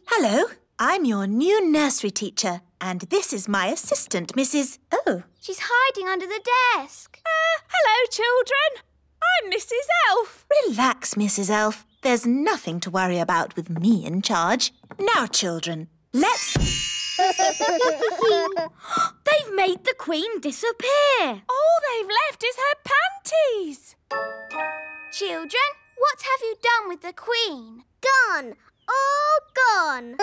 Hello, I'm your new nursery teacher, and this is my assistant, Mrs. Oh. She's hiding under the desk. Hello, children. I'm Mrs. Elf. Relax, Mrs. Elf. There's nothing to worry about with me in charge. Now, children, let's... They've made the Queen disappear. All they've left is her panties. Children, what have you done with the Queen? Gone. All gone.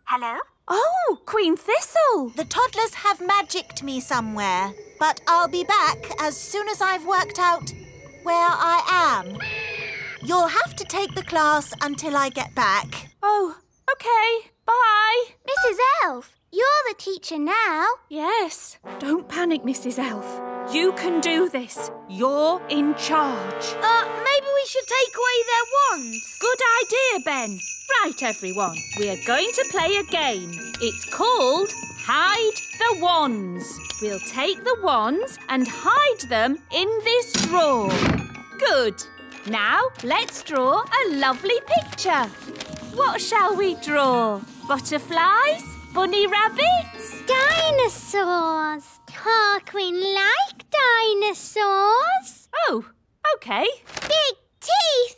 Hello? Oh, Queen Thistle. The toddlers have magicked me somewhere, but I'll be back as soon as I've worked out where I am. You'll have to take the class until I get back. Oh, OK. Bye. Mrs. Elf, you're the teacher now. Yes. Don't panic, Mrs. Elf. You can do this. You're in charge. Maybe we should take away their wands. Good idea, Ben. Right, everyone. We are going to play a game. It's called Hide the Wands. We'll take the wands and hide them in this drawer. Good. Now, let's draw a lovely picture. What shall we draw? Butterflies? Bunny rabbits? Dinosaurs. Our Queen like dinosaurs. Oh, OK. Big teeth.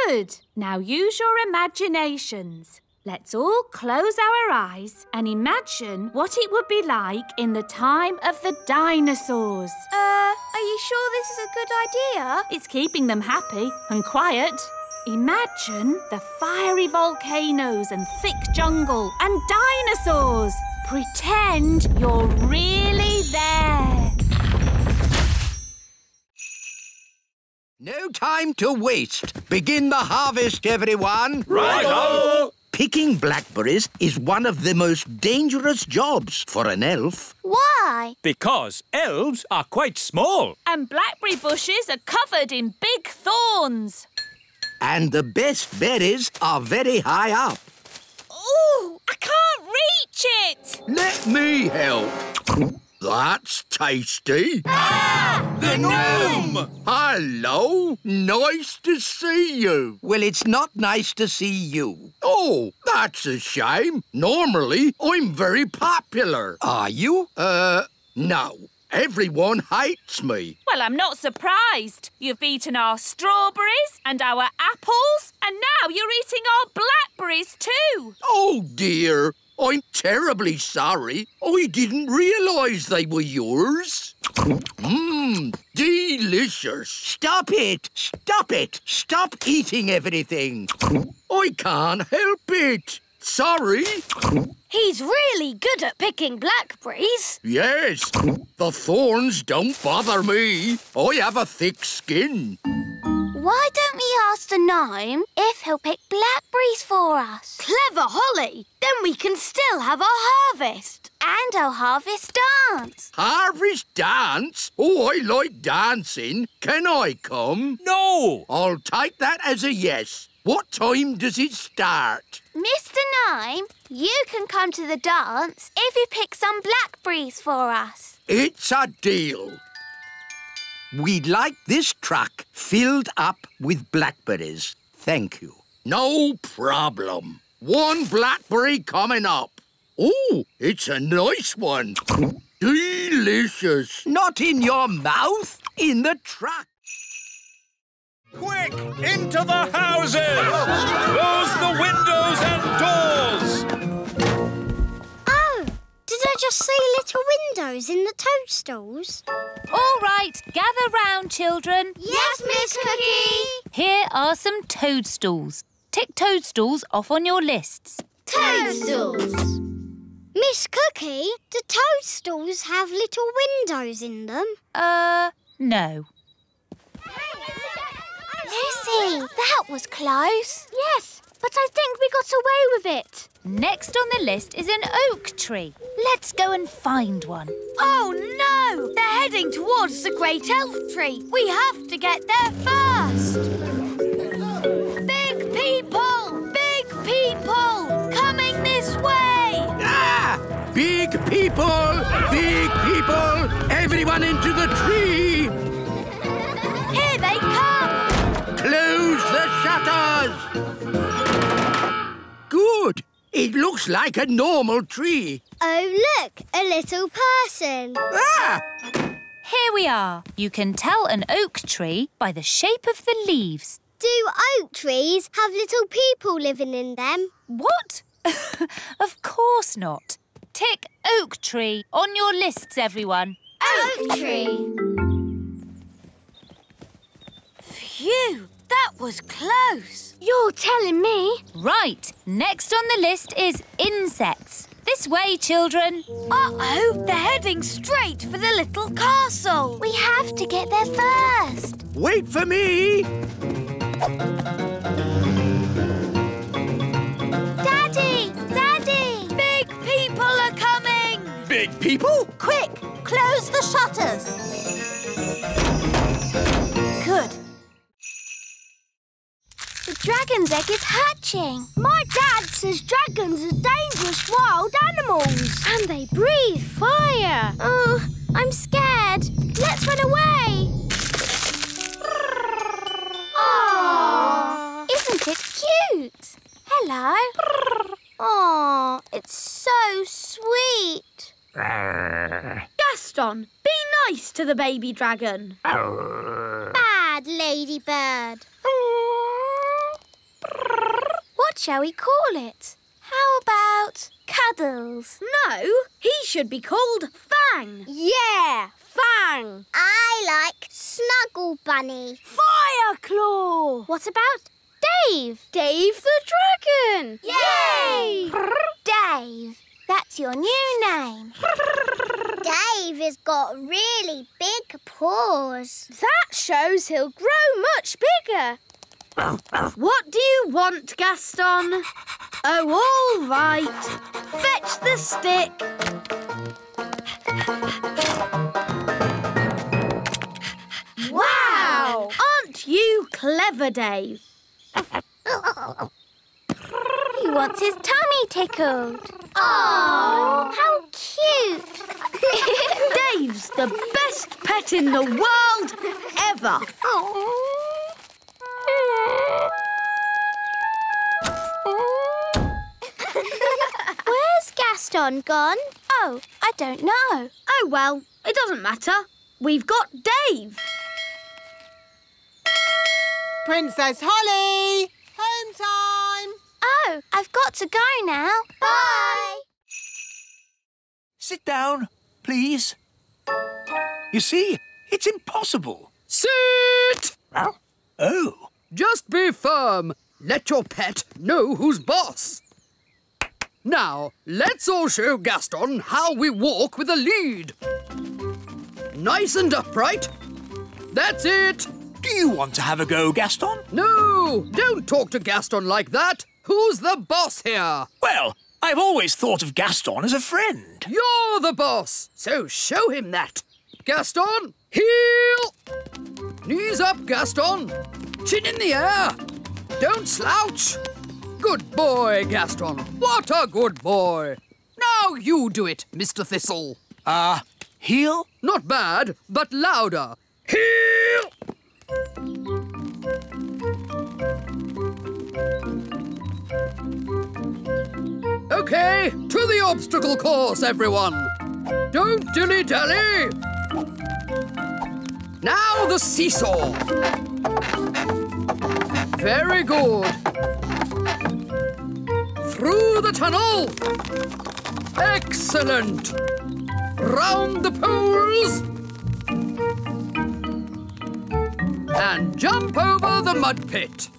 Good. Now use your imaginations. Let's all close our eyes and imagine what it would be like in the time of the dinosaurs. Are you sure this is a good idea? It's keeping them happy and quiet. Imagine the fiery volcanoes and thick jungle and dinosaurs. Pretend you're really there. No time to waste. Begin the harvest, everyone. Right-ho! Picking blackberries is one of the most dangerous jobs for an elf. Why? Because elves are quite small. And blackberry bushes are covered in big thorns. And the best berries are very high up. Ooh, I can't reach it. Let me help. That's tasty. The gnome! Hello. Nice to see you. Well, it's not nice to see you. Oh, that's a shame. Normally, I'm very popular. Are you? No. Everyone hates me. Well, I'm not surprised. You've eaten our strawberries and our apples, and now you're eating our blackberries too. Oh, dear. I'm terribly sorry. I didn't realise they were yours. Delicious. Stop it. Stop it. Stop eating everything. I can't help it. Sorry. He's really good at picking blackberries. Yes. The thorns don't bother me. I have a thick skin. Why don't we ask the gnome if he'll pick blackberries for us? Clever Holly! Then we can still have our harvest. And our harvest dance. Harvest dance? Oh, I like dancing. Can I come? No! I'll take that as a yes. What time does it start? Mr. Gnome, you can come to the dance if you pick some blackberries for us. It's a deal. We'd like this truck filled up with blackberries. Thank you. No problem. One blackberry coming up. Oh, it's a nice one. Delicious. Not in your mouth, in the truck. Quick, into the houses! Close the windows and doors! Oh, did I just see little windows in the toadstools? All right, gather round, children. Yes, Miss Cookie. Here are some toadstools. Tick toadstools off on your lists. Toadstools. Miss Cookie, do toadstools have little windows in them? No. Lucy, that was close. Yes, but I think we got away with it. Next on the list is an oak tree. Let's go and find one. Oh, no! They're heading towards the Great Elf Tree. We have to get there first. Big people! Big people! Coming this way! Ah! Big people! Big people! Everyone into the tree! Here they come! Close the shutters! It looks like a normal tree. Oh, look, a little person. Ah! Here we are. You can tell an oak tree by the shape of the leaves. Do oak trees have little people living in them? What? Of course not. Tick oak tree on your lists, everyone. Oak tree. Phew, that was close. You're telling me? Right. Next on the list is insects. This way, children. Uh-oh, they're heading straight for the little castle. We have to get there first. Wait for me. Daddy! Daddy! Big people are coming. Big people? Quick, close the shutters. Good. The dragon's egg is hatching. My dad says dragons are dangerous wild animals. And they breathe fire. Oh, I'm scared. Let's run away. Aww. Isn't it cute? Hello. Aww, it's so sweet. Gaston, be nice to the baby dragon. Bad ladybird. What shall we call it? How about Cuddles? No, he should be called Fang. Yeah, Fang. I like Snuggle Bunny. Fireclaw. What about Dave? Dave the dragon. Yay! Dave, that's your new name. Dave has got really big paws. That shows he'll grow much bigger. What do you want, Gaston? Oh, all right. Fetch the stick. Wow! Aren't you clever, Dave? He wants his tummy tickled. Oh, how cute. Dave's the best pet in the world ever. Where's Gaston gone? Oh, I don't know. Oh, well, it doesn't matter. We've got Dave. Princess Holly! Home time! Oh, I've got to go now. Bye! Sit down, please. You see, it's impossible. Sit! Oh. Just be firm. Let your pet know who's boss. Now, let's all show Gaston how we walk with a lead. Nice and upright. That's it. Do you want to have a go, Gaston? No, don't talk to Gaston like that. Who's the boss here? Well, I've always thought of Gaston as a friend. You're the boss, so show him that. Gaston, heel! Knees up, Gaston. Chin in the air. Don't slouch. Good boy, Gaston. What a good boy. Now you do it, Mr. Thistle. Heel? Not bad, but louder. Heel! OK, to the obstacle course, everyone. Don't dilly-dally. Now the seesaw. Very good. Through the tunnel. Excellent. Round the poles. And jump over the mud pit.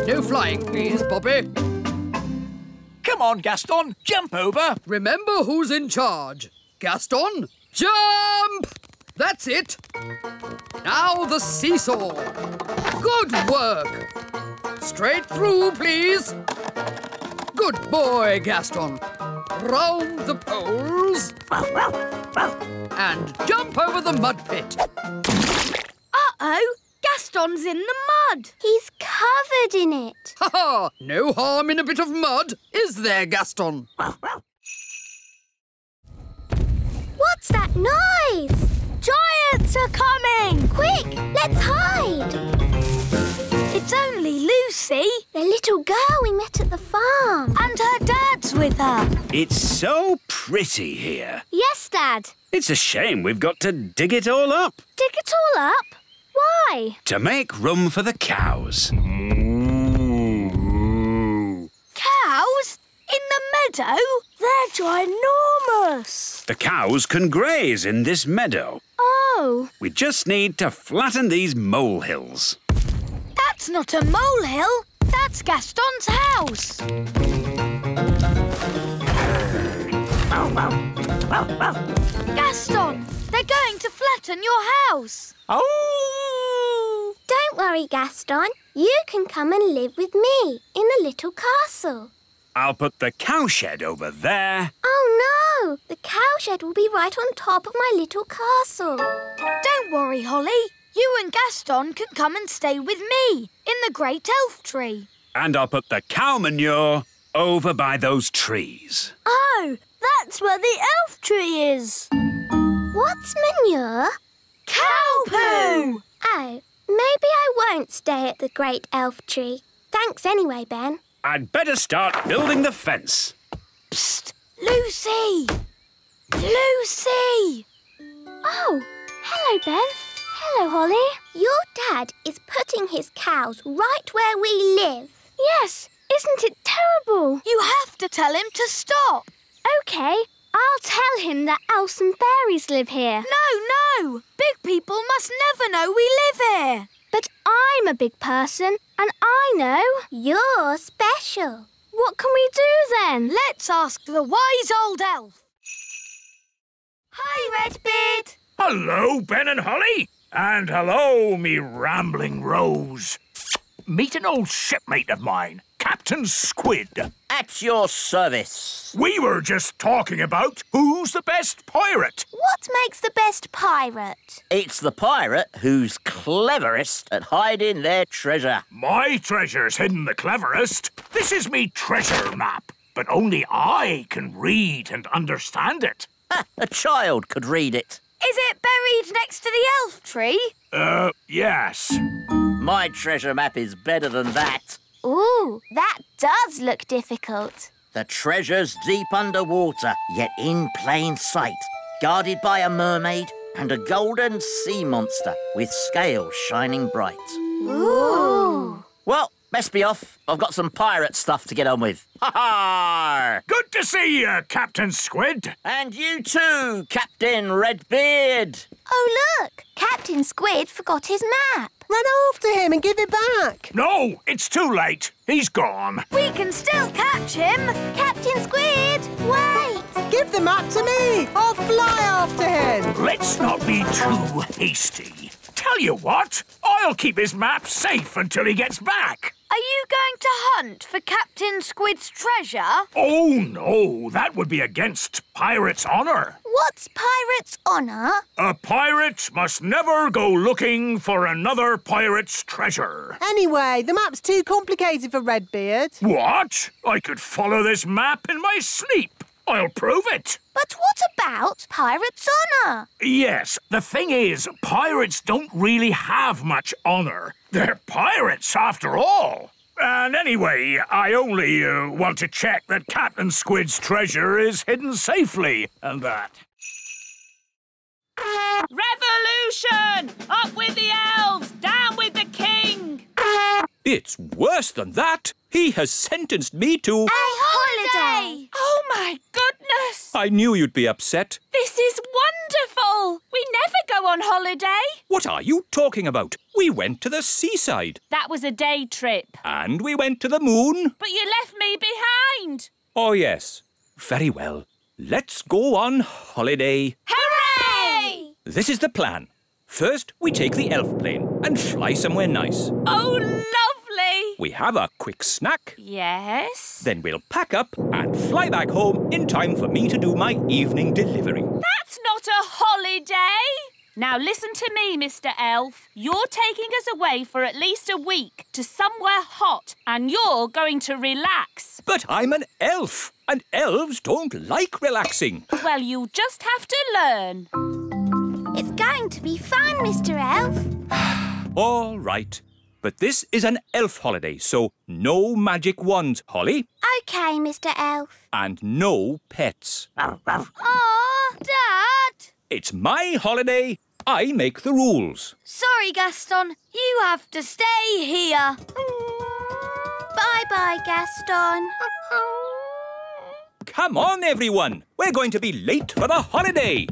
No flying, please, Bobby. Come on, Gaston, jump over. Remember who's in charge. Gaston, jump! That's it. Now the seesaw. Good work. Straight through, please. Good boy, Gaston. Round the poles. And jump over the mud pit. Uh-oh, Gaston's in the mud. He's covered in it. Ha-ha! No harm in a bit of mud, is there, Gaston? What's that noise? Giants are coming! Quick, let's hide. It's only Lucy. Lucy, the little girl we met at the farm. And her dad's with her. It's so pretty here. Yes, Dad. It's a shame we've got to dig it all up. Dig it all up? Why? To make room for the cows. Cows? In the meadow? They're ginormous. The cows can graze in this meadow. Oh. We just need to flatten these molehills. That's not a molehill. That's Gaston's house. Gaston, they're going to flatten your house. Oh! Don't worry, Gaston. You can come and live with me in the little castle. I'll put the cowshed over there. Oh, no! The cowshed will be right on top of my little castle. Don't worry, Holly. You and Gaston can come and stay with me in the great elf tree. And I'll put the cow manure over by those trees. Oh, that's where the elf tree is. What's manure? Cow poo! Oh, maybe I won't stay at the great elf tree. Thanks anyway, Ben. I'd better start building the fence. Psst! Lucy! Lucy! Oh, hello, Ben. Hello, Holly. Your dad is putting his cows right where we live. Yes, isn't it terrible? You have to tell him to stop. OK, I'll tell him that elves and fairies live here. No! Big people must never know we live here. But I'm a big person, and I know. You're special. What can we do then? Let's ask the wise old elf. Hi, Redbeard. Hello, Ben and Holly. And hello, me rambling Rose. Meet an old shipmate of mine, Captain Squid. At your service. We were just talking about who's the best pirate. What makes the best pirate? It's the pirate who's cleverest at hiding their treasure. My treasure's hidden the cleverest. This is me treasure map, but only I can read and understand it. A child could read it. Is it buried next to the elf tree? Yes. My treasure map is better than that. Ooh, that does look difficult. The treasure's deep underwater, yet in plain sight, guarded by a mermaid and a golden sea monster with scales shining bright. Ooh. Well, best be off. I've got some pirate stuff to get on with. Ha-ha! Good to see you, Captain Squid. And you too, Captain Redbeard. Oh, look! Captain Squid forgot his map. Run after him and give it back. No, it's too late. He's gone. We can still catch him. Captain Squid, wait! Give the map to me. I'll fly after him. Let's not be too hasty. Tell you what, I'll keep his map safe until he gets back. Are you going to hunt for Captain Squid's treasure? Oh, no, that would be against pirate's honour. What's pirate's honour? A pirate must never go looking for another pirate's treasure. Anyway, the map's too complicated for Redbeard. What? I could follow this map in my sleep. I'll prove it. But what about pirate's honour? Yes, the thing is, pirates don't really have much honour. They're pirates, after all. And anyway, I only want to check that Captain Squid's treasure is hidden safely, and that. Revolution! Up with the elves! Down with the king! It's worse than that. He has sentenced me to... A holiday! Oh, my goodness! I knew you'd be upset. This is wonderful! We never go on holiday. What are you talking about? We went to the seaside. That was a day trip. And we went to the moon. But you left me behind. Oh, yes. Very well. Let's go on holiday. Hooray! This is the plan. First, we take the elf plane and fly somewhere nice. Oh, lovely! We have a quick snack. Yes? Then we'll pack up and fly back home in time for me to do my evening delivery. That's not a holiday! Now listen to me, Mr. Elf. You're taking us away for at least a week to somewhere hot and you're going to relax. But I'm an elf and elves don't like relaxing. Well, you'll just have to learn. It's going to be fun, Mr. Elf. All right. But this is an elf holiday, so no magic wands, Holly. OK, Mr. Elf. And no pets. Aw, Dad! It's my holiday. I make the rules. Sorry, Gaston. You have to stay here. Bye-bye, Gaston. Come on, everyone. We're going to be late for the holiday.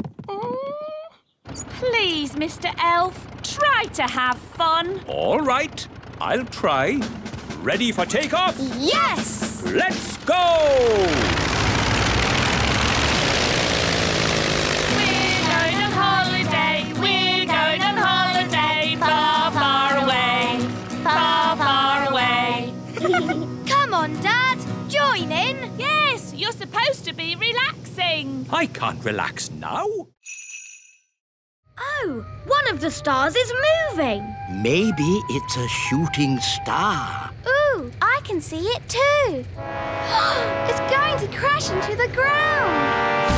Please, Mr. Elf, try to have fun. All right, I'll try. Ready for takeoff? Yes! Let's go! We're going on holiday. We're going on holiday. Far, far away. Far, far away. Come on, Dad. Join in. Yes, you're supposed to be relaxing. I can't relax now. Oh, one of the stars is moving. Maybe it's a shooting star. Ooh, I can see it too. It's going to crash into the ground.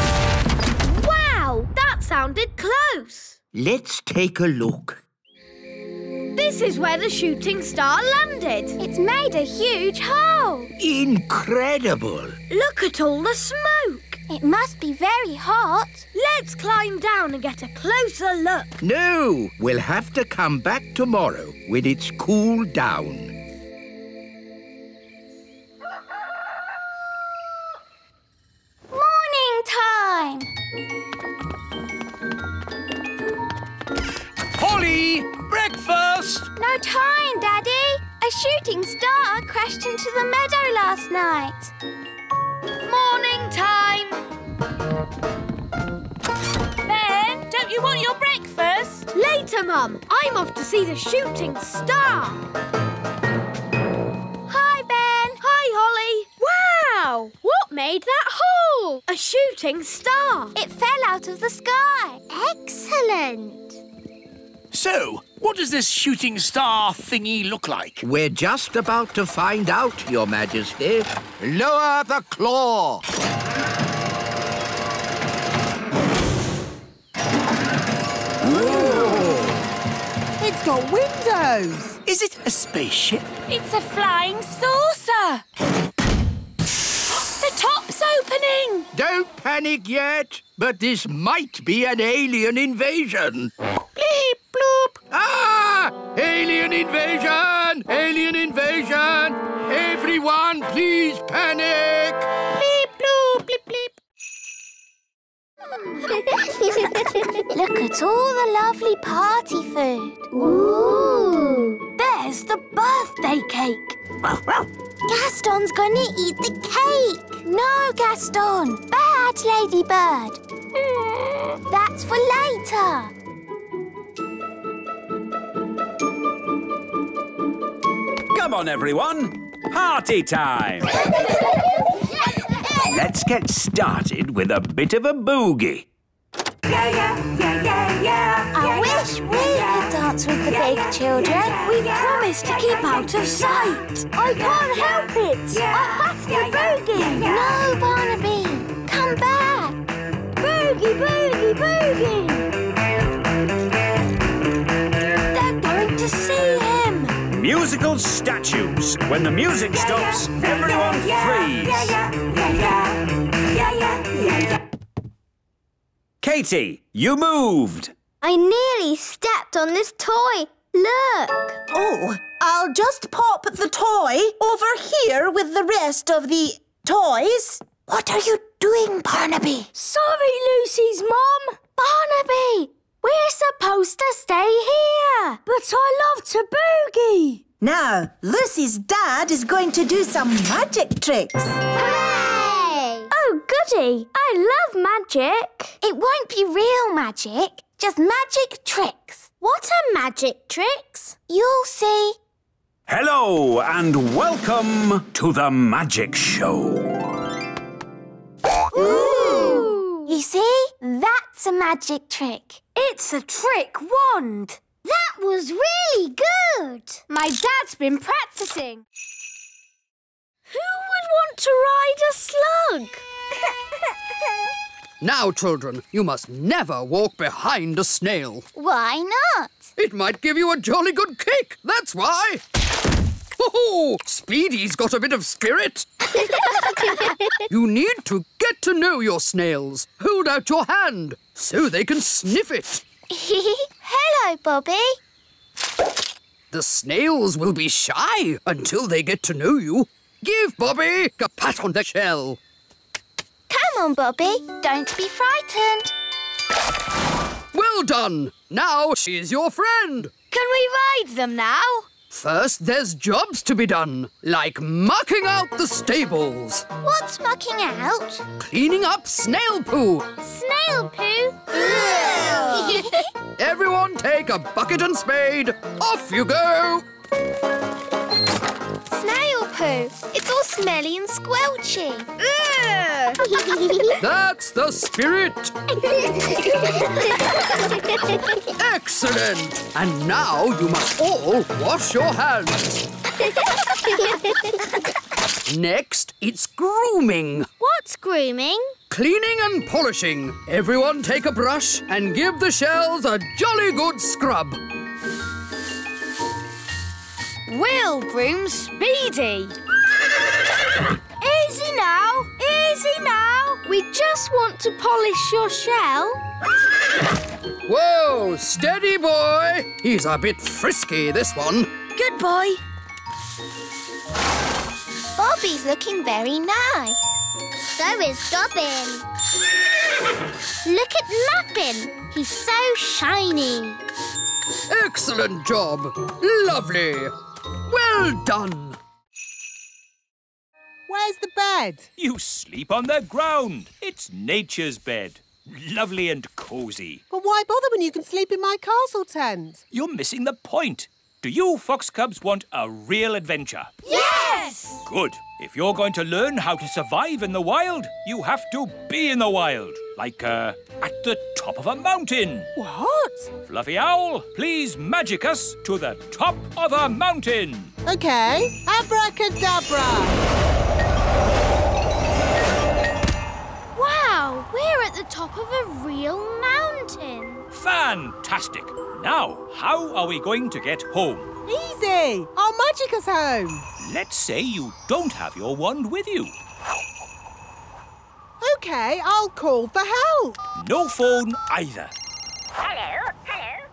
Wow, that sounded close. Let's take a look. This is where the shooting star landed. It's made a huge hole. Incredible! Look at all the smoke. It must be very hot. Let's climb down and get a closer look. No, we'll have to come back tomorrow when it's cooled down. Morning time. Holly, breakfast! No time, Daddy. A shooting star crashed into the meadow last night. Morning time. Ben, don't you want your breakfast? Later, Mum. I'm off to see the shooting star. Hi, Ben. Hi, Holly. Wow! What made that hole? A shooting star. It fell out of the sky. Excellent. So, what does this shooting star thingy look like? We're just about to find out, Your Majesty. Lower the claw. It's got windows. Is it a spaceship? It's a flying saucer. The top's opening. Don't panic yet, but this might be an alien invasion. Bleep, bloop. Ah! Alien invasion! Alien invasion! Everyone, please panic! Bleep, bloop, bleep, bleep. Look at all the lovely party food. Ooh! There's the birthday cake. Gaston's going to eat the cake. No, Gaston. Bad, Ladybird. That's for later. Come on, everyone. Party time. Let's get started with a bit of a boogie. I wish we could dance with the big children. We promised to keep out of sight. I can't help it. I have to boogie. No, Barnaby. Come back. Boogie, boogie, boogie. They're going to see him. Musical statues. When the music stops, everyone freeze. Katie, you moved. I nearly stepped on this toy. Look. Oh, I'll just pop the toy over here with the rest of the toys. What are you doing, Barnaby? Sorry, Lucy's mum. Barnaby, we're supposed to stay here. But I love to boogie. Now, Lucy's dad is going to do some magic tricks. Hooray! Oh, goody. I love magic. It won't be real magic, just magic tricks. What are magic tricks? You'll see. Hello and welcome to the magic show. Ooh! You see? That's a magic trick. It's a trick wand. That was really good. My dad's been practicing. Who would want to ride a slug? Now, children, you must never walk behind a snail. Why not? It might give you a jolly good kick, that's why. Oh, Speedy's got a bit of spirit. You need to get to know your snails. Hold out your hand so they can sniff it. Hello, Bobby. The snails will be shy until they get to know you. Give Bobby a pat on the shell. Come on, Bobby. Don't be frightened. Well done. Now she's your friend. Can we ride them now? First, there's jobs to be done, like mucking out the stables. What's mucking out? Cleaning up snail poo. Snail poo? Everyone take a bucket and spade. Off you go. Snail poo. It's all smelly and squelchy. That's the spirit. Excellent. And now you must all wash your hands. Next, it's grooming. What's grooming? Cleaning and polishing. Everyone take a brush and give the shells a jolly good scrub. We'll groom Speedy. Easy now, easy now. We just want to polish your shell. Whoa, steady boy. He's a bit frisky, this one. Good boy. Bobby's looking very nice. So is Dobbin. Look at Muffin. He's so shiny. Excellent job. Lovely. Well done. Where's the bed? You sleep on the ground. It's nature's bed. Lovely and cosy. But why bother when you can sleep in my castle tent? You're missing the point. Do you fox cubs want a real adventure? Yes! Good. If you're going to learn how to survive in the wild, you have to be in the wild. Like, at the top of a mountain. What? Fluffy Owl, please magic us to the top of a mountain. OK. Abracadabra. Wow, we're at the top of a real mountain. Fantastic. Now, how are we going to get home? Easy. I'll magic us home. Let's say you don't have your wand with you. OK, I'll call for help. No phone either. Hello, hello.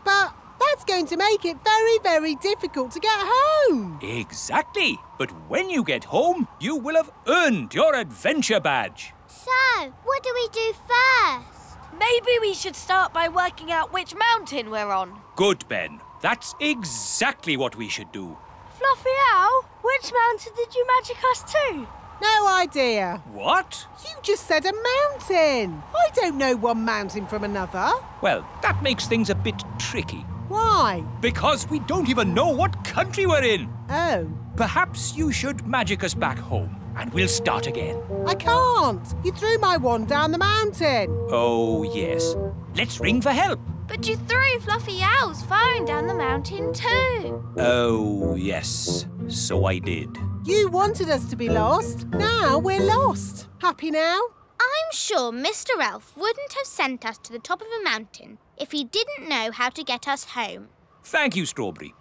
But that's going to make it very, very difficult to get home. Exactly. But when you get home, you will have earned your adventure badge. So, what do we do first? Maybe we should start by working out which mountain we're on. Good, Ben. That's exactly what we should do. Fluffy Owl, which mountain did you magic us to? No idea. What? You just said a mountain. I don't know one mountain from another. Well, that makes things a bit tricky. Why? Because we don't even know what country we're in. Oh. Perhaps you should magic us back home, and we'll start again. I can't. You threw my wand down the mountain. Oh, yes. Let's ring for help. But you threw Fluffy Owl's phone down the mountain too. Oh, yes. So I did. You wanted us to be lost. Now we're lost. Happy now? I'm sure Mr. Elf wouldn't have sent us to the top of a mountain if he didn't know how to get us home. Thank you, Strawberry.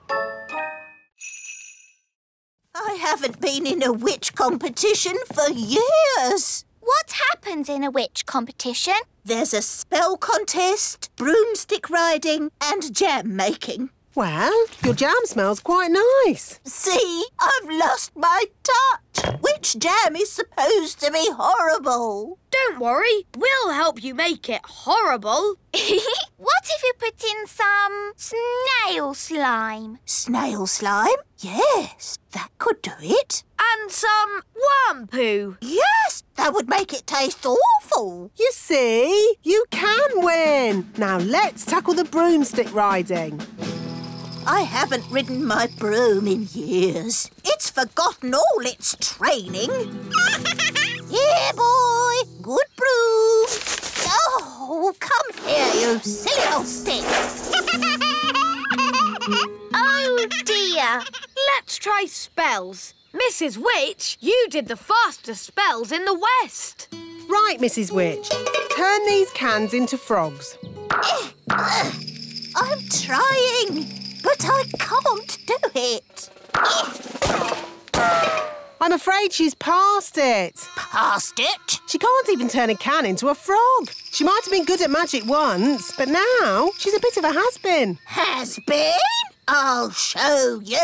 I haven't been in a witch competition for years. What happens in a witch competition? There's a spell contest, broomstick riding and jam making. Well, your jam smells quite nice. See, I've lost my touch. Witch jam is supposed to be horrible. Don't worry, we'll help you make it horrible. What if you put in some snail slime? Snail slime? Yes, that could do it. And some worm poo. Yes, that would make it taste awful. You see, you can win. Now let's tackle the broomstick riding. I haven't ridden my broom in years. It's forgotten all its training. Here, boy. Good broom. Oh, come here, you silly old stick. Oh, dear. Let's try spells. Mrs. Witch, you did the fastest spells in the West. Right, Mrs. Witch. Turn these cans into frogs. I'm trying, but I can't do it. I'm afraid she's past it. Past it? She can't even turn a can into a frog. She might have been good at magic once, but now she's a bit of a has-been. Has-been? I'll show you.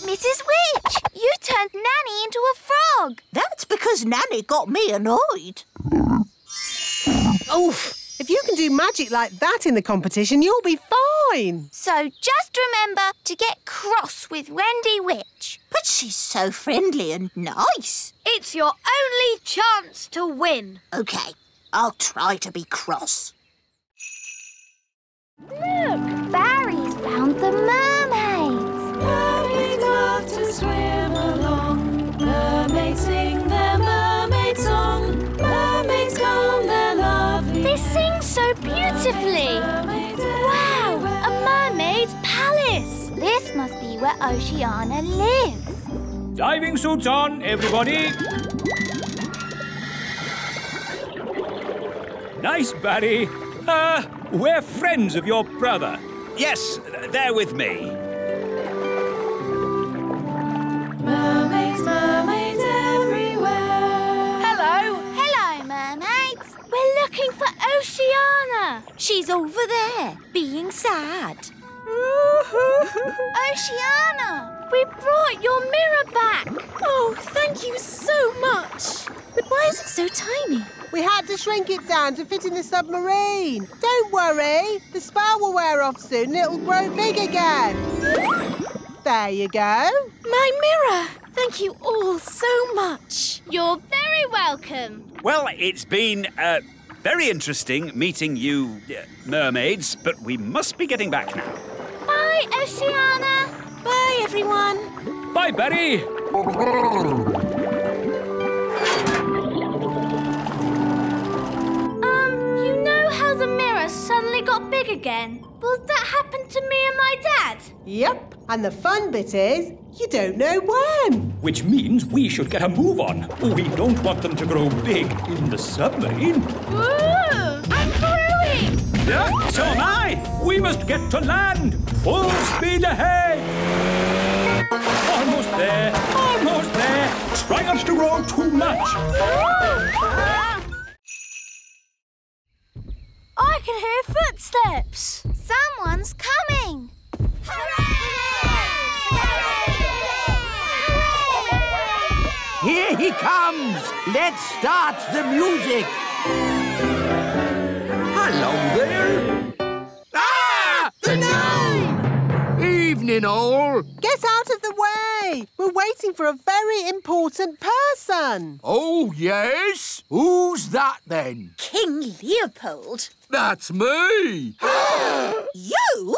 Mrs. Witch, you turned Nanny into a frog. That's because Nanny got me annoyed. Oof! If you can do magic like that in the competition, you'll be fine. So just remember to get cross with Wendy Witch. But she's so friendly and nice. It's your only chance to win. OK, I'll try to be cross. Look, Barry's found the mermaids. Mermaids love to swim along. Mermaids sing their mermaid song. Mermaids come, they're lovely. They sing so beautifully. Wow, a mermaid's palace. This must be where Oceana lives. Diving suits on, everybody. Nice, Barry. We're friends of your brother. Yes, they're with me. Mermaids, mermaids everywhere. Hello. Hello, mermaids. We're looking for Oceana. She's over there, being sad. Oceana, we brought your mirror back. Oh, thank you so much. But why is it so tiny? We had to shrink it down to fit in the submarine. Don't worry, the spell will wear off soon and it'll grow big again. There you go. My mirror. Thank you all so much. You're very welcome. Well, it's been very interesting meeting you mermaids, but we must be getting back now. Bye, Oceana. Bye, everyone. Bye, Barry. You know how the mirror suddenly got big again? Will that happen to me and my dad? Yep, and the fun bit is, you don't know when. Which means we should get a move on. We don't want them to grow big in the submarine. Ooh, I'm growing! Yeah, so am I. We must get to land. Full speed ahead. Almost there. Almost there. Try not to grow too much. I can hear footsteps. Someone's coming. Here he comes! Let's start the music! Hello there! Ah! The gnome! Evening, all! Get out of the way! We're waiting for a very important person. Oh, yes? Who's that, then? King Leopold. That's me! You?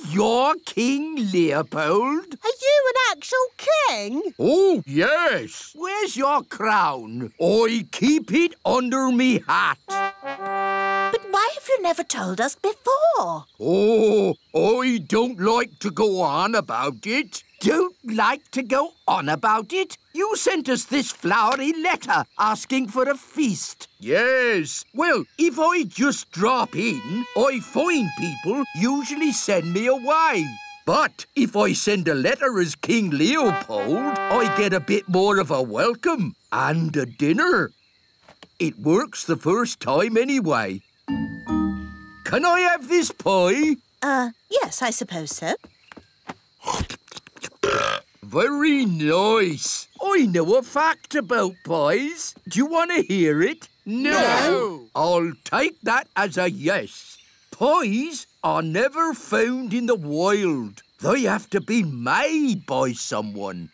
You're King Leopold? Are you an actual king? Oh, yes. Where's your crown? I keep it under me hat. But why have you never told us before? Oh, I don't like to go on about it. Don't like to go on about it? You sent us this flowery letter asking for a feast. Yes. Well, if I just drop in, I find people usually send me away. But if I send a letter as King Leopold, I get a bit more of a welcome and a dinner. It works the first time anyway. Can I have this pie? Yes, I suppose so. Very nice. I know a fact about pies. Do you want to hear it? No. I'll take that as a yes. Pies are never found in the wild. They have to be made by someone.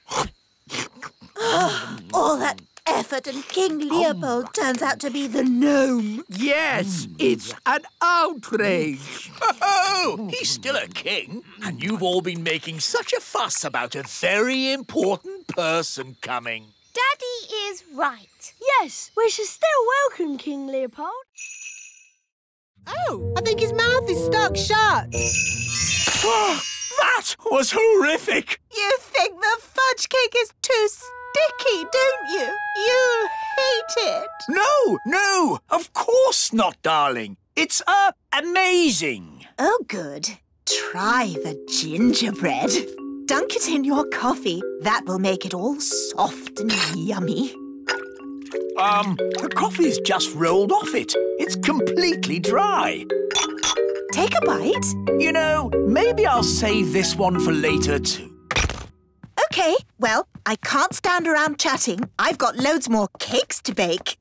All that effort and King Leopold turns out to be the gnome. Yes, it's an outrage. Oh, he's still a king, and you've all been making such a fuss about a very important person coming. Daddy is right. Yes, we should still welcome King Leopold. Oh, I think his mouth is stuck shut. That was horrific! You think the fudge cake is too sticky, don't you? You hate it. No, of course not, darling. It's, amazing. Oh, good. Try the gingerbread. Dunk it in your coffee. That will make it all soft and yummy. The coffee's just rolled off it. It's completely dry. Take a bite. You know, maybe I'll save this one for later too. OK, well, I can't stand around chatting. I've got loads more cakes to bake.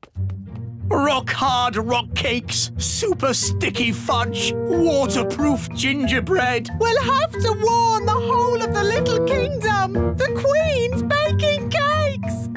Rock-hard rock cakes, super sticky fudge, waterproof gingerbread. We'll have to warn the whole of the little kingdom. The Queen's baking cakes.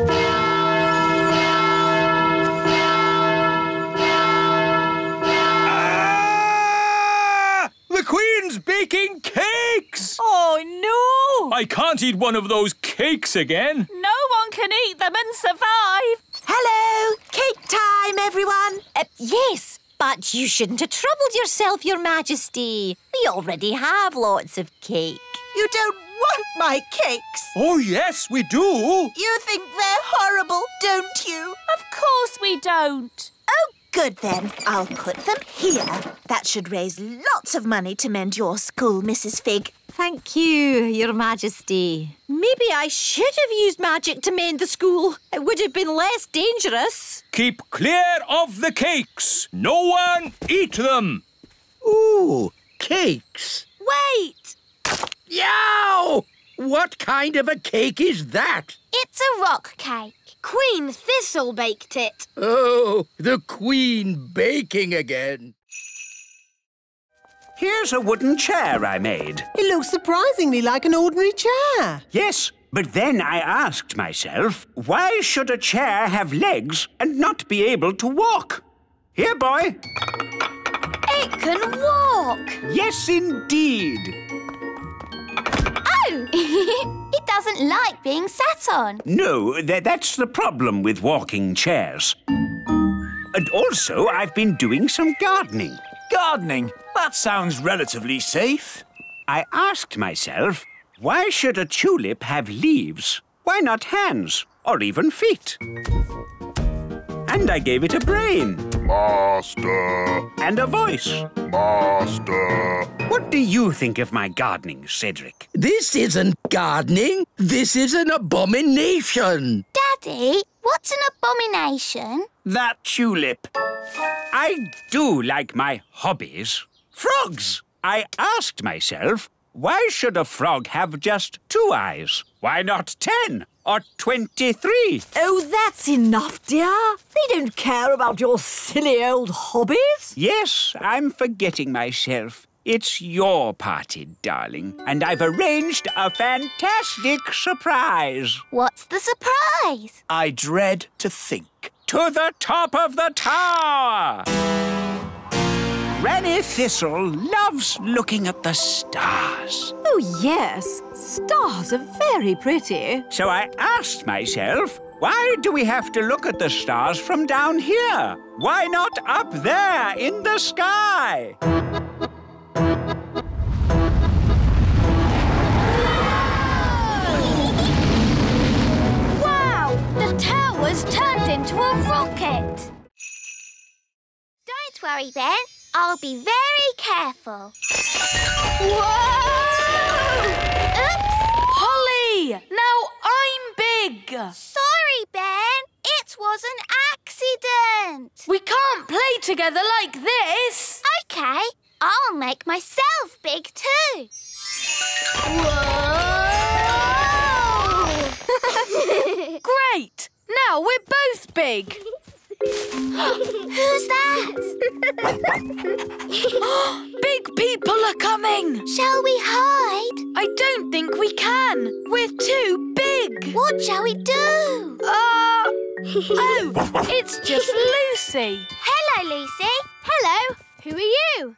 The Queen's baking cakes! Oh, no! I can't eat one of those cakes again. No one can eat them and survive. Hello! Cake time, everyone! Yes, but you shouldn't have troubled yourself, Your Majesty. We already have lots of cake. You don't want my cakes. Oh, yes, we do. You think they're horrible, don't you? Of course we don't. Oh, good then. I'll put them here. That should raise lots of money to mend your school, Mrs. Fig. Thank you, Your Majesty. Maybe I should have used magic to mend the school. It would have been less dangerous. Keep clear of the cakes. No one eat them. Ooh, cakes. Wait! Yow! What kind of a cake is that? It's a rock cake. Queen Thistle baked it. Oh, the Queen baking again. Here's a wooden chair I made. It looks surprisingly like an ordinary chair. Yes, but then I asked myself, why should a chair have legs and not be able to walk? Here, boy. It can walk. Yes, indeed. Oh! It doesn't like being sat on. No, that's the problem with walking chairs. And also, I've been doing some gardening. Gardening? That sounds relatively safe. I asked myself, why should a tulip have leaves? Why not hands or even feet? And I gave it a brain. Master. And a voice. Master. What do you think of my gardening, Cedric? This isn't gardening. This is an abomination. Daddy, what's an abomination? That tulip. I do like my hobbies. Frogs! I asked myself, why should a frog have just 2 eyes? Why not 10 or 23? Oh, that's enough, dear. They don't care about your silly old hobbies. Yes, I'm forgetting myself. It's your party, darling, and I've arranged a fantastic surprise. What's the surprise? I dread to think. To the top of the tower! Granny Thistle loves looking at the stars. Oh, yes. Stars are very pretty. So I asked myself, why do we have to look at the stars from down here? Why not up there in the sky? Wow! The tower's turned into a rocket. Don't worry, Ben. I'll be very careful. Whoa! Oops! Holly! Now I'm big. Sorry, Ben. It was an accident. We can't play together like this. OK. I'll make myself big too. Whoa! Great! Now we're both big. Who's that? Big people are coming. Shall we hide? I don't think we can. We're too big. What shall we do? Oh, it's just Lucy. Hello, Lucy. Hello. Who are you?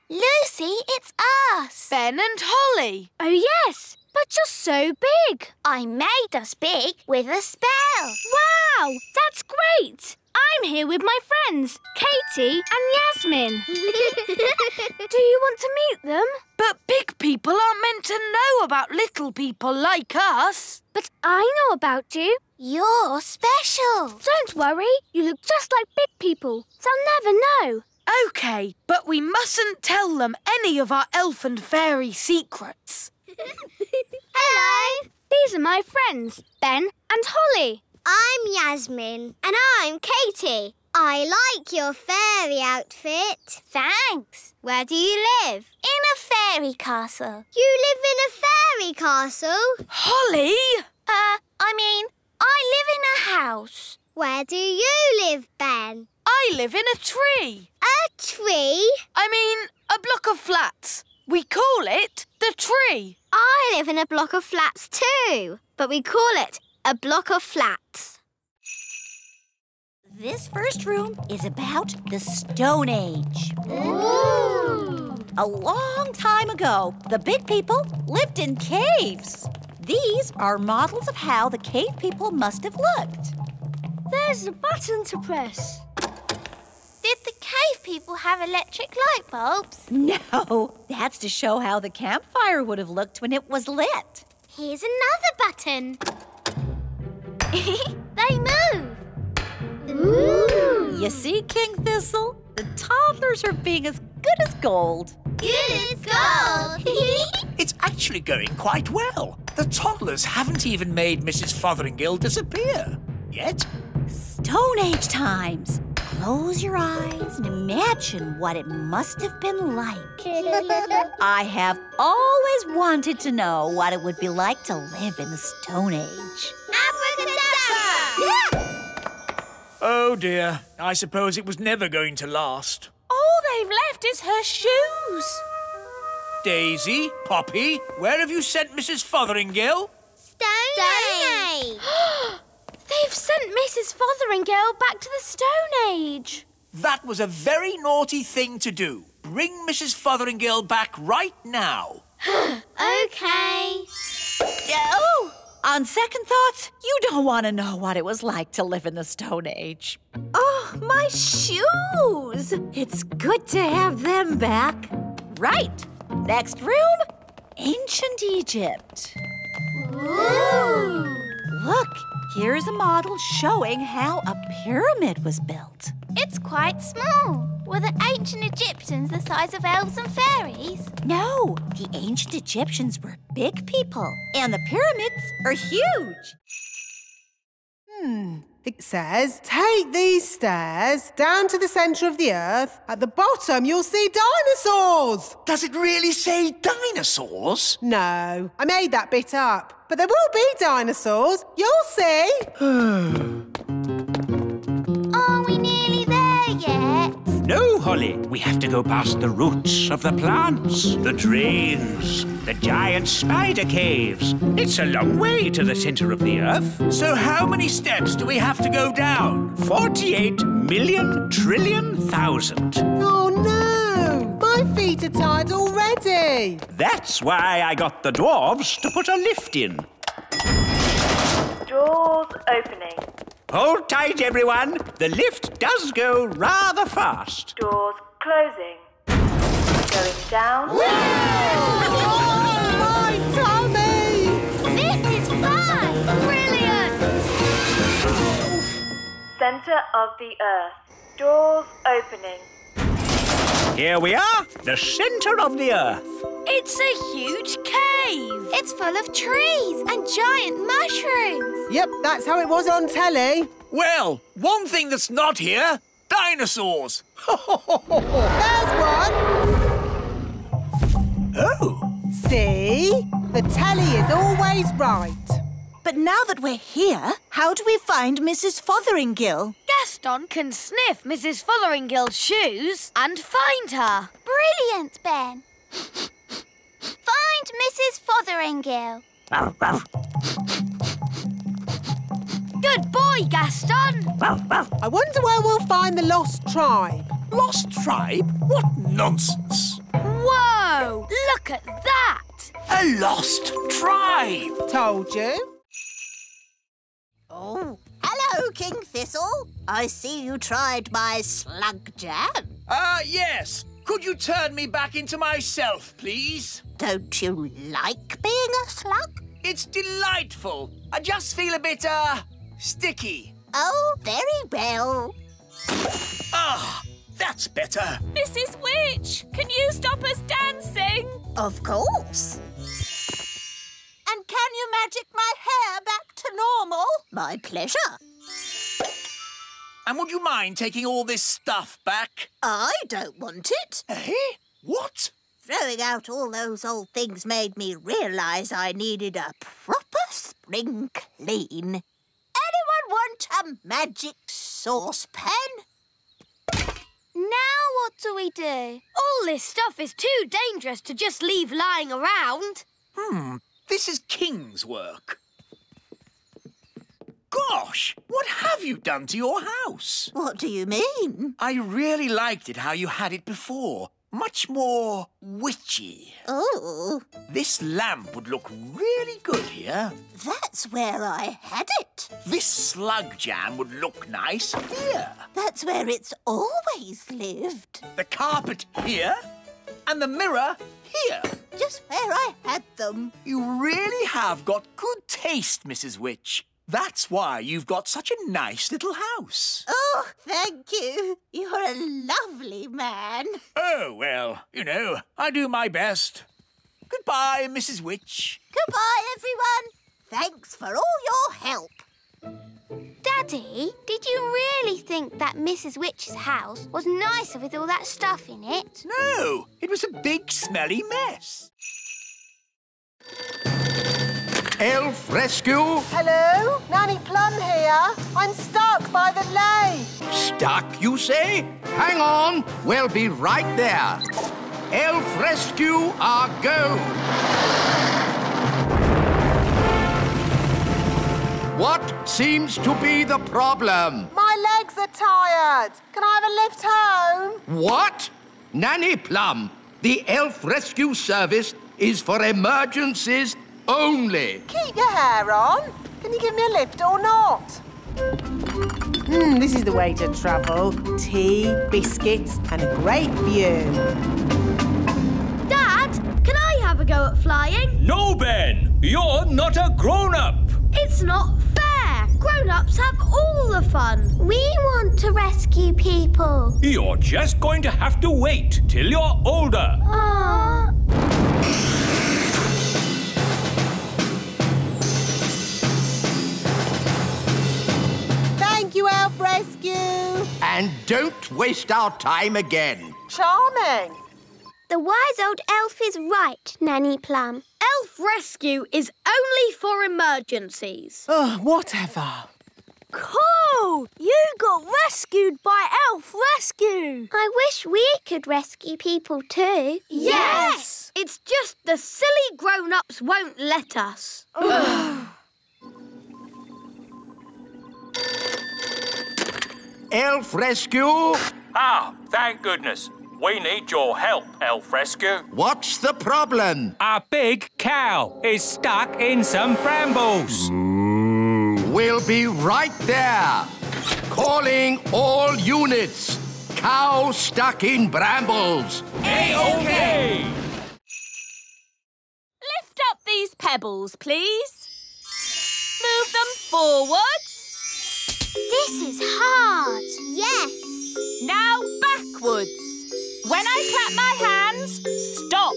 Lucy, it's us. Ben and Holly. Oh, yes, but you're so big. I made us big with a spell. Wow, that's great. I'm here with my friends, Katie and Yasmin. Do you want to meet them? But big people aren't meant to know about little people like us. But I know about you. You're special. Don't worry. You look just like big people. They'll never know. OK, but we mustn't tell them any of our elf and fairy secrets. Hello. These are my friends, Ben and Holly. I'm Yasmin. And I'm Katie. I like your fairy outfit. Thanks. Where do you live? In a fairy castle. You live in a fairy castle? Holly! I live in a house. Where do you live, Ben? I live in a tree. A tree? A block of flats. We call it the tree. I live in a block of flats too, but we call it a block of flats. This first room is about the Stone Age. Ooh! A long time ago, the big people lived in caves. These are models of how the cave people must have looked. There's a button to press. Did the cave people have electric light bulbs? No, that's to show how the campfire would have looked when it was lit. Here's another button. They move. Ooh. You see, King Thistle? The toddlers are being as good as gold. Good as gold. It's actually going quite well. The toddlers haven't even made Mrs. Fotheringill disappear. Yet. Stone Age times. Close your eyes and imagine what it must have been like. I have always wanted to know what it would be like to live in the Stone Age. Abracadabra! Oh dear, I suppose it was never going to last. All they've left is her shoes. Daisy, Poppy, where have you sent Mrs. Fotheringill? Stone Age! They've sent Mrs. Fotheringill back to the Stone Age. That was a very naughty thing to do. Bring Mrs. Fotheringill back right now. OK. Oh! On second thoughts, you don't want to know what it was like to live in the Stone Age. Oh, my shoes! It's good to have them back. Right. Next room, Ancient Egypt. Ooh! Look, here's a model showing how a pyramid was built. It's quite small. Were the ancient Egyptians the size of elves and fairies? No, the ancient Egyptians were big people, and the pyramids are huge. It says, take these stairs down to the centre of the earth. At the bottom, you'll see dinosaurs. Does it really say dinosaurs? No, I made that bit up. But there will be dinosaurs. You'll see. Are we nearly there yet? No, Holly. We have to go past the roots of the plants, the drains, the giant spider caves. It's a long way to the centre of the earth. So how many steps do we have to go down? 48,000,000,000,000. Oh, no. My feet are tired already. That's why I got the dwarves to put a lift in. Doors opening. Hold tight, everyone. The lift does go rather fast. Doors closing. Going down. My tummy! This is fun! Brilliant! Center of the earth. Doors opening. Here we are, the centre of the earth. It's a huge cave. It's full of trees and giant mushrooms. Yep, that's how it was on telly. Well, one thing that's not here, dinosaurs. There's one. Oh. See? The telly is always right. But now that we're here, how do we find Mrs. Fotheringill? Gaston can sniff Mrs. Fotheringill's shoes and find her. Brilliant, Ben. Find Mrs. Fotheringill. Good boy, Gaston. I wonder where we'll find the lost tribe. Lost tribe? What nonsense. Whoa! Look at that! A lost tribe. Told you. Oh, hello, King Thistle. I see you tried my slug jam. Yes. Could you turn me back into myself, please? Don't you like being a slug? It's delightful. I just feel a bit, sticky. Oh, very well. Ah, that's better. Mrs. Witch, can you stop us dancing? Of course. And can you magic my hair back to normal? My pleasure. And would you mind taking all this stuff back? I don't want it. Eh? What? Throwing out all those old things made me realise I needed a proper spring clean. Anyone want a magic saucepan? Now what do we do? All this stuff is too dangerous to just leave lying around. This is King's work. Gosh, what have you done to your house? What do you mean? I really liked it how you had it before. Much more witchy. Oh. This lamp would look really good here. That's where I had it. This slug jam would look nice here. That's where it's always lived. The carpet here and the mirror here. Just where I had them. You really have got good taste, Mrs. Witch. That's why you've got such a nice little house. Oh, thank you. You're a lovely man. Oh, well, you know, I do my best. Goodbye, Mrs. Witch. Goodbye, everyone. Thanks for all your help. Daddy, did you really think that Mrs. Witch's house was nicer with all that stuff in it? No, it was a big, smelly mess. Elf rescue? Hello? Nanny Plum here. I'm stuck by the lake. Stuck, you say? Hang on, we'll be right there. Elf rescue, our go. What seems to be the problem? My legs are tired. Can I have a lift home? What? Nanny Plum, the Elf Rescue Service is for emergencies only. Keep your hair on. Can you give me a lift or not? This is the way to travel. Tea, biscuits and a great view. Dad, can I have a go at flying? No, Ben! You're not a grown-up! It's not fair. Grown-ups have all the fun. We want to rescue people. You're just going to have to wait till you're older. Thank you, Elf Rescue. And don't waste our time again. Charming. The wise old elf is right, Nanny Plum. Elf rescue is only for emergencies. Oh, whatever. Cool! You got rescued by Elf Rescue. I wish we could rescue people too. Yes! It's just the silly grown-ups won't let us. Elf Rescue? Ah, thank goodness. We need your help, Elf Rescue. What's the problem? A big cow is stuck in some brambles. We'll be right there. Calling all units. Cow stuck in brambles. A-OK! Lift up these pebbles, please. Move them forwards. This is hard. Yes. Now backwards. When I clap my hands, stop.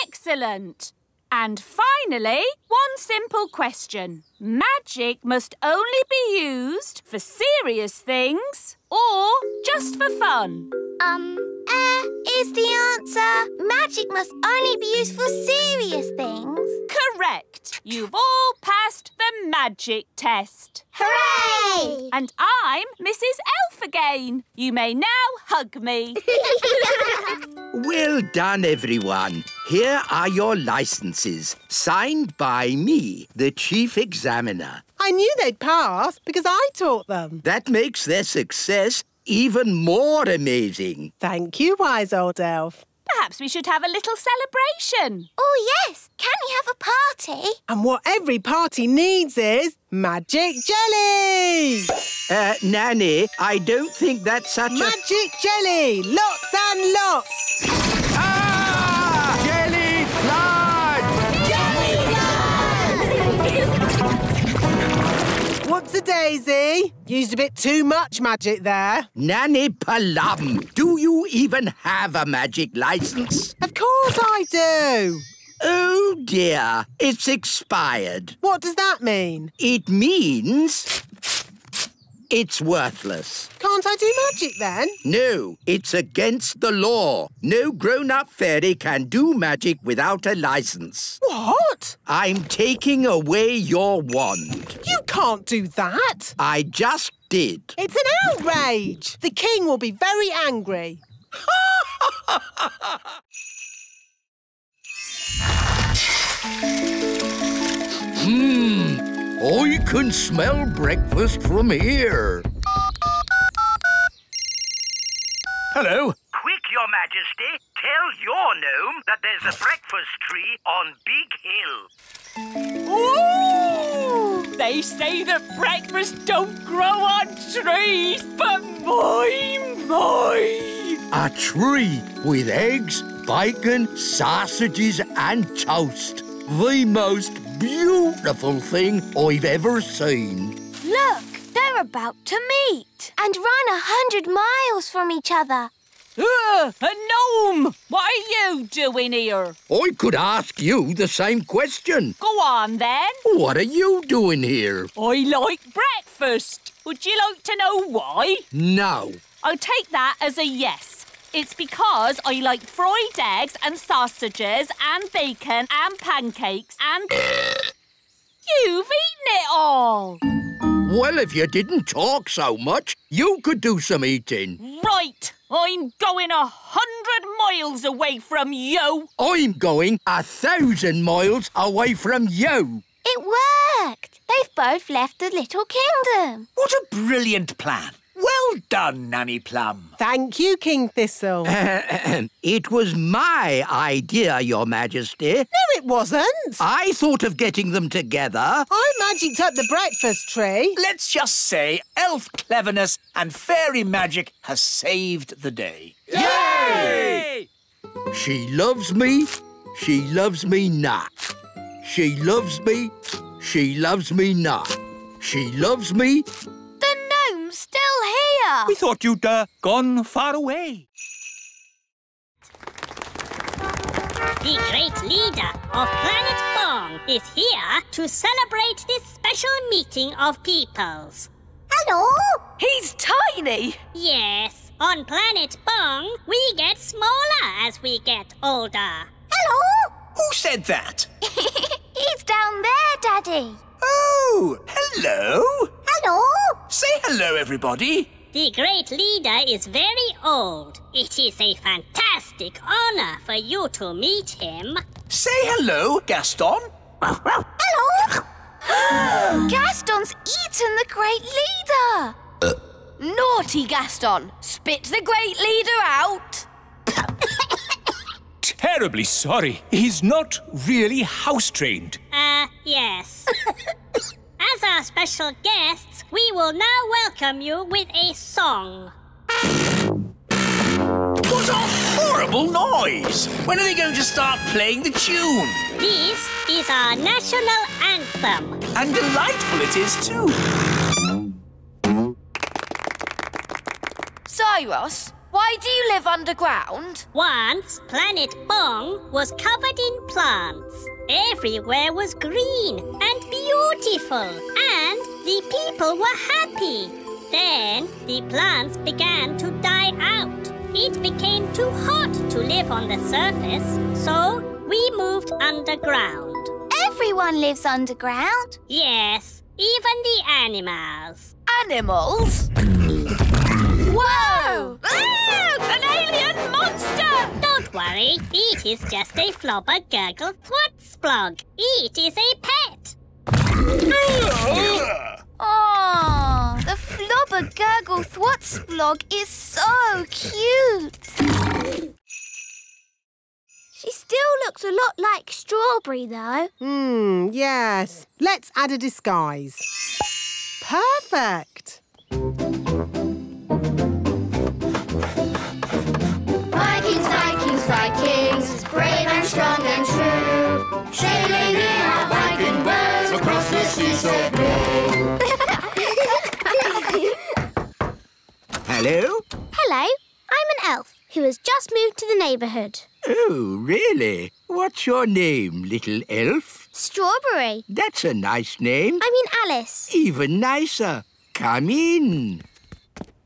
Excellent. And finally, one simple question. Magic must only be used for serious things or just for fun? Is the answer. Magic must only be used for serious things. Correct. You've all passed the magic test. Hooray! And I'm Mrs. Elf again. You may now hug me. Well done, everyone. Here are your licenses, signed by me, the Chief Examiner. I knew they'd pass because I taught them. That makes their success even more amazing. Thank you, wise old elf. Perhaps we should have a little celebration. Oh, yes. Can we have a party? And what every party needs is magic jelly! Nanny, I don't think that's such Magic jelly! Lots and lots! Ah! Jelly flood! Whoops-a-daisy. Used a bit too much magic there. Nanny Plum, do you even have a magic license? Of course I do. Oh, dear. It's expired. What does that mean? It means it's worthless. Can't I do magic then? No, it's against the law. No grown-up fairy can do magic without a license. What? I'm taking away your wand. You can't do that. I just did. It's an outrage. The king will be very angry. I can smell breakfast from here. Hello. Quick, Your Majesty. Tell your gnome that there's a breakfast tree on Big Hill. Ooh! They say that breakfast don't grow on trees, but my! A tree with eggs, bacon, sausages and toast. The most beautiful thing I've ever seen. Look, they're about to meet and run 100 miles from each other. A gnome! What are you doing here? I could ask you the same question. Go on, then. What are you doing here? I like breakfast. Would you like to know why? No. I'll take that as a yes. It's because I like fried eggs and sausages and bacon and pancakes and... You've eaten it all! Well, if you didn't talk so much, you could do some eating. Right! I'm going 100 miles away from you! I'm going 1,000 miles away from you. It worked! They've both left the little kingdom. What a brilliant plan. Well done, Nanny Plum. Thank you, King Thistle. It was my idea, Your Majesty. No, it wasn't. I thought of getting them together. I magicked up the breakfast tree. Let's just say elf cleverness and fairy magic has saved the day. Yay! She loves me. She loves me not. She loves me. She loves me not. She loves me. The gnome's still here. We thought you'd gone far away. The great leader of Planet Bong is here to celebrate this special meeting of peoples. Hello? He's tiny. Yes, on Planet Bong, we get smaller as we get older. Hello? Who said that? He's down there, Daddy. Oh, hello. Hello? Say hello, everybody. The great leader is very old. It is a fantastic honor for you to meet him. Say hello, Gaston. Hello? Gaston's eaten the great leader. Naughty Gaston. Spit the great leader out. Terribly sorry. He's not really house-trained. Yes. As our special guests, we will now welcome you with a song. What a horrible noise! When are they going to start playing the tune? This is our national anthem. And delightful it is, too. Cyrus, why do you live underground? Once, Planet Bong was covered in plants. Everywhere was green and beautiful, and the people were happy. Then the plants began to die out. It became too hot to live on the surface, so we moved underground. Everyone lives underground. Yes, even the animals. Animals? Whoa! An alien monster! Don't worry, it is just a flobber gurgle thwat-splog. It is a pet. Oh, the flobber gurgle thwat-splog is so cute. She still looks a lot like Strawberry, though. Yes. Let's add a disguise. Perfect. Vikings, Vikings, Vikings, brave and strong and true, sailing in our Viking boats across the sea so blue. Hello? Hello, I'm an elf who has just moved to the neighbourhood. Oh, really? What's your name, little elf? Strawberry. That's a nice name. I mean Alice. Even nicer. Come in.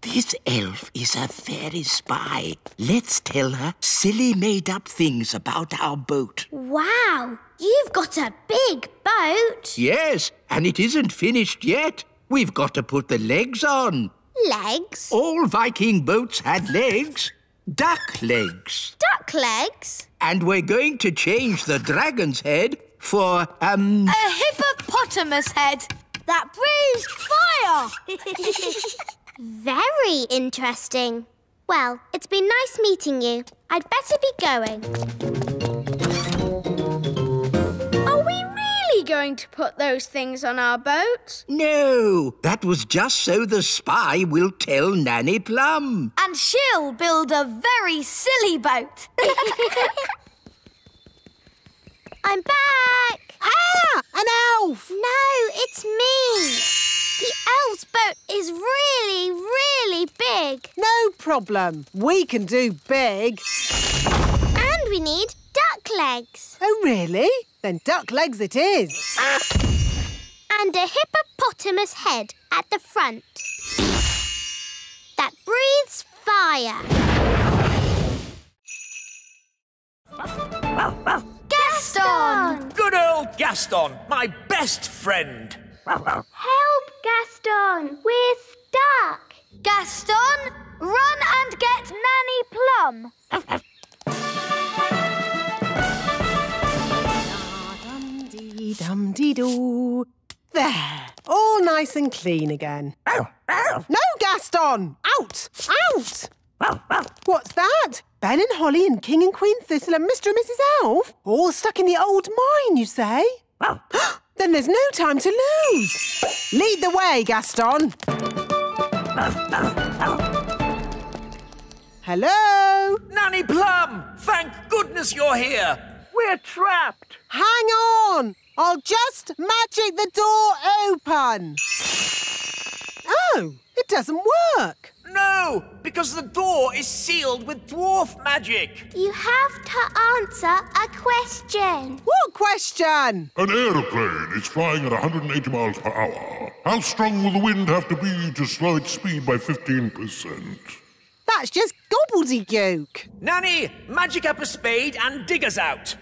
This elf is a fairy spy. Let's tell her silly made-up things about our boat. Wow, you've got a big boat. Yes, and it isn't finished yet. We've got to put the legs on. Legs? All Viking boats had legs. Duck legs. Duck legs? And we're going to change the dragon's head for, A hippopotamus head that breathes fire. Very interesting. Well, it's been nice meeting you. I'd better be going. Are we really going to put those things on our boat? No, that was just so the spy will tell Nanny Plum. And she'll build a very silly boat. I'm back. Ah, an elf. No, it's me. The elf's boat is really, really big. No problem. We can do big. And we need duck legs. Oh, really? Then duck legs it is. And a hippopotamus head at the front. That breathes fire. Gaston! Good old Gaston, my best friend. Help, Gaston. We're stuck. Gaston, run and get Nanny Plum. Dum-dee-dum-dee-doo. There. All nice and clean again. No, Gaston! Out! Out! What's that? Ben and Holly and King and Queen Thistle and Mr. and Mrs. Elf? All stuck in the old mine, you say? Then there's no time to lose. Lead the way, Gaston. Hello? Nanny Plum, thank goodness you're here. We're trapped. Hang on. I'll just magic the door open. Oh, it doesn't work. No, because the door is sealed with dwarf magic. You have to answer a question. What question? An aeroplane is flying at 180 miles per hour. How strong will the wind have to be to slow its speed by 15%? That's just gobbledygook. Nanny, magic up a spade and dig us out.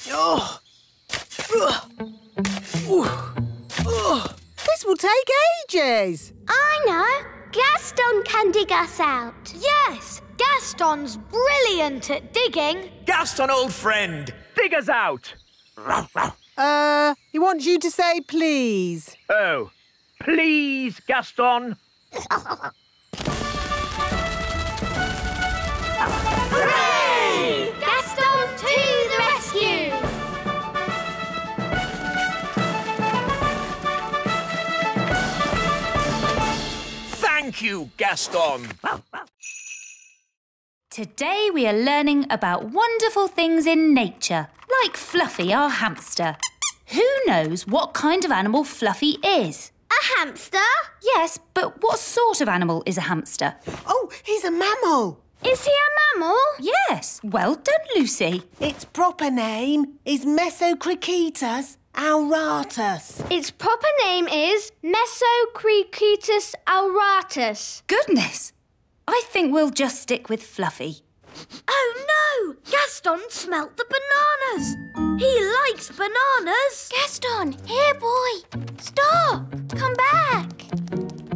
Oh. This will take ages. I know. Gaston can dig us out. Yes, Gaston's brilliant at digging. Gaston, old friend, dig us out. He wants you to say please. Oh, please, Gaston. Hooray! Gaston to the rescue! Thank you, Gaston. Today we are learning about wonderful things in nature, like Fluffy, our hamster. Who knows what kind of animal Fluffy is? A hamster? Yes, but what sort of animal is a hamster? Oh, he's a mammal. Is he a mammal? Yes, well done, Lucy. Its proper name is Mesocricetus auratus. Its proper name is Mesocricetus auratus. Goodness, I think we'll just stick with Fluffy. Oh no! Gaston smelt the bananas. He likes bananas. Gaston, here, boy. Stop. Come back.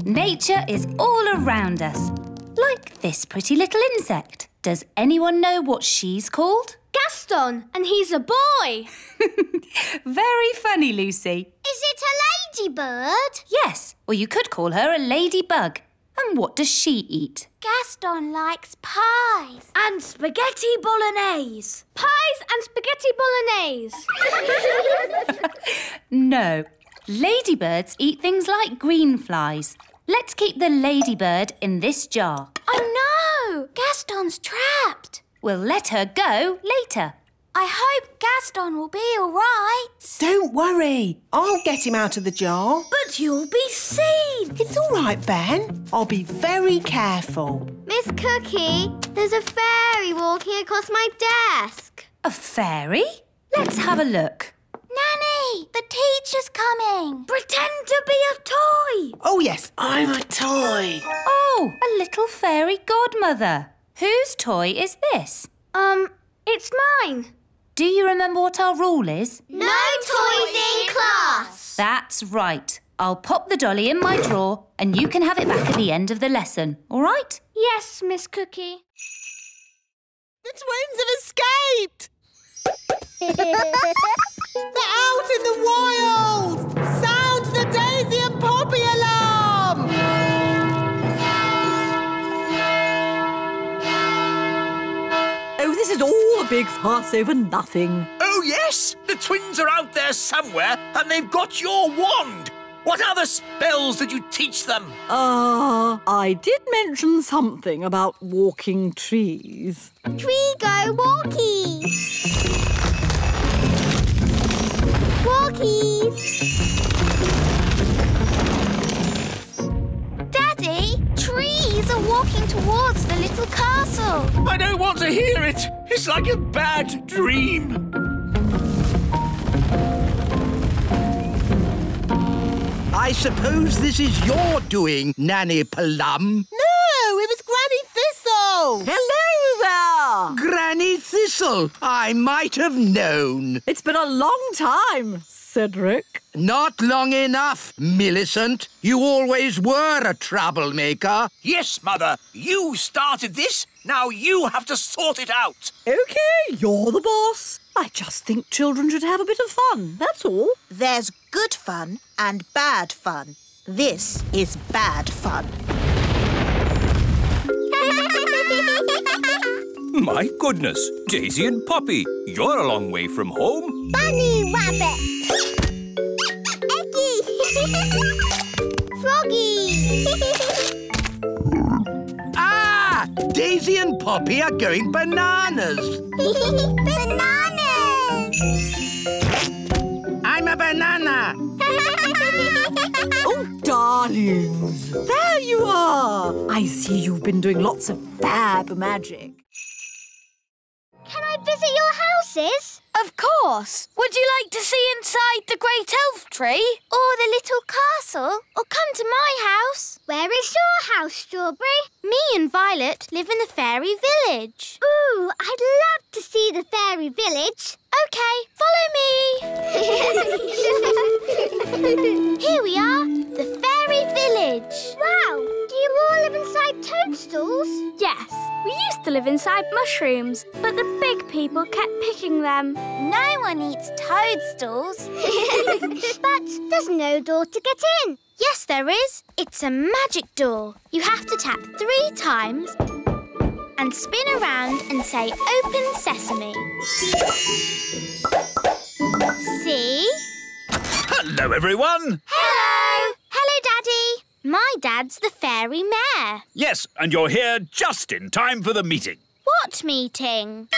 Nature is all around us, like this pretty little insect. Does anyone know what she's called? Gaston, and he's a boy. Very funny, Lucy. Is it a ladybird? Yes, or you could call her a ladybug. And what does she eat? Gaston likes pies. And spaghetti bolognese. Pies and spaghetti bolognese. No. Ladybirds eat things like green flies. Let's keep the ladybird in this jar. Oh no! Gaston's trapped. We'll let her go later. I hope Gaston will be all right. Don't worry. I'll get him out of the jar. But you'll be seen. It's all right, Ben. I'll be very careful. Miss Cookie, there's a fairy walking across my desk. A fairy? Let's have a look. Nanny, the teacher's coming. Pretend to be a toy. Oh, yes, I'm a toy. Oh, a little fairy godmother. Whose toy is this? It's mine. Do you remember what our rule is? No toys in class. That's right. I'll pop the dolly in my drawer and you can have it back at the end of the lesson, all right? Yes, Miss Cookie. The twins have escaped. They're out in the wild. Sound the Daisy and Poppy alarm. Oh, this is all a big fuss over nothing. Oh, yes! The twins are out there somewhere and they've got your wand. What other spells did you teach them? I did mention something about walking trees. Tree go walkies. Walkies. Daddy, trees are walking towards the little castle. I don't want to hear it. It's like a bad dream. I suppose this is your doing, Nanny Plum. No, it was Granny Thistle. Hello there. Granny Thistle, I might have known. It's been a long time, Cedric. Not long enough, Millicent. You always were a troublemaker. Yes, Mother. You started this. Now you have to sort it out. OK, you're the boss. I just think children should have a bit of fun, that's all. There's good fun and bad fun. This is bad fun. My goodness, Daisy and Poppy, you're a long way from home. Bunny rabbit. Eggy. Froggy. Ah! Daisy and Poppy are going bananas. Bananas. I'm a banana. Oh, darlings, there you are. I see you've been doing lots of fab magic. Can I visit your houses? Of course. Would you like to see inside the great elf tree? Or the little castle? Or come to my house? Where is your house, Strawberry? Me and Violet live in the fairy village. Ooh, I'd love to see the fairy village. OK, follow me. Here we are, the fairy village. Wow, do you all live inside toadstools? Yes, we used to live inside mushrooms, but the big people kept picking them. No one eats toadstools. But there's no door to get in. Yes, there is. It's a magic door. You have to tap 3 times and spin around and say, "Open Sesame." See? Hello, everyone. Hello. Hello, Daddy. My dad's the fairy mayor. Yes, and you're here just in time for the meeting. What meeting?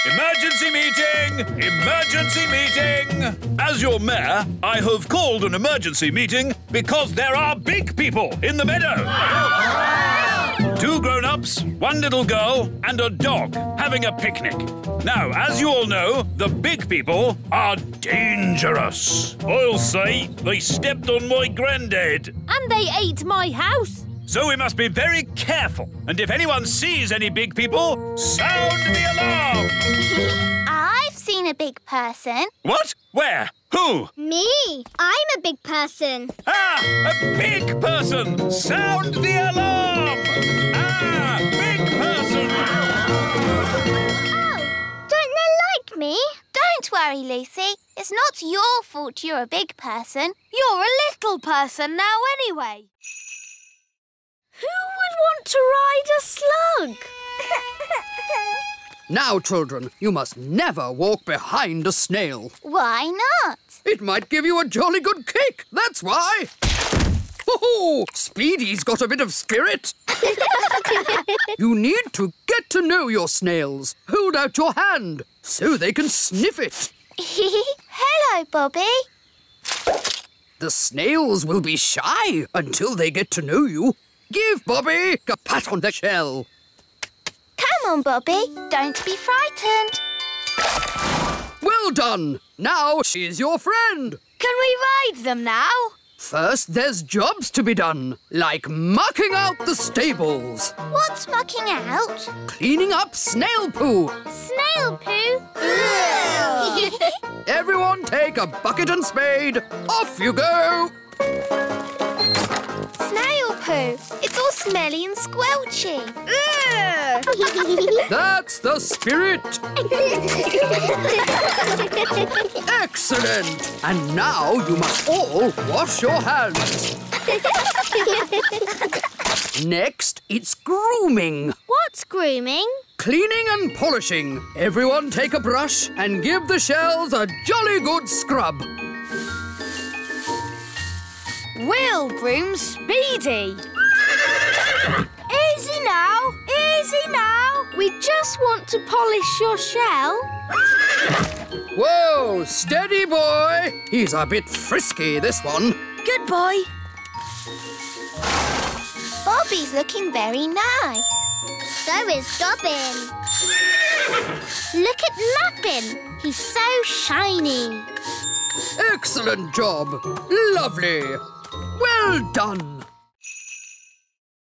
Emergency meeting! Emergency meeting! As your mayor, I have called an emergency meeting because there are big people in the meadow. 2 grown-ups, 1 little girl, and a dog having a picnic. Now, as you all know, the big people are dangerous. I'll say they stepped on my granddad. And they ate my house. So we must be very careful. And if anyone sees any big people, sound the alarm. I've seen a big person. What? Where? Who? Me. I'm a big person. Ah! A big person! Sound the alarm! Ah! Big person! Oh, don't they like me? Don't worry, Lucy. It's not your fault you're a big person. You're a little person now anyway. Who would want to ride a slug? Now, children, you must never walk behind a snail. Why not? It might give you a jolly good kick, that's why. Oh, Speedy's got a bit of spirit. You need to get to know your snails. Hold out your hand so they can sniff it. Hello, Bobby. The snails will be shy until they get to know you. Give Bobby a pat on the shell. Come on, Bobby. Don't be frightened. Well done. Now she's your friend. Can we ride them now? First, there's jobs to be done, like mucking out the stables. What's mucking out? Cleaning up snail poo. Snail poo? Everyone take a bucket and spade. Off you go. Snail poo. It's all smelly and squelchy. That's the spirit. Excellent. And now you must all wash your hands. Next, it's grooming. What's grooming? Cleaning and polishing. Everyone take a brush and give the shells a jolly good scrub. We'll groom Speedy. Easy now, easy now. We just want to polish your shell. Whoa, steady boy. He's a bit frisky, this one. Good boy. Bobby's looking very nice. So is Dobbin. Look at Muffin. He's so shiny. Excellent job. Lovely. Well done.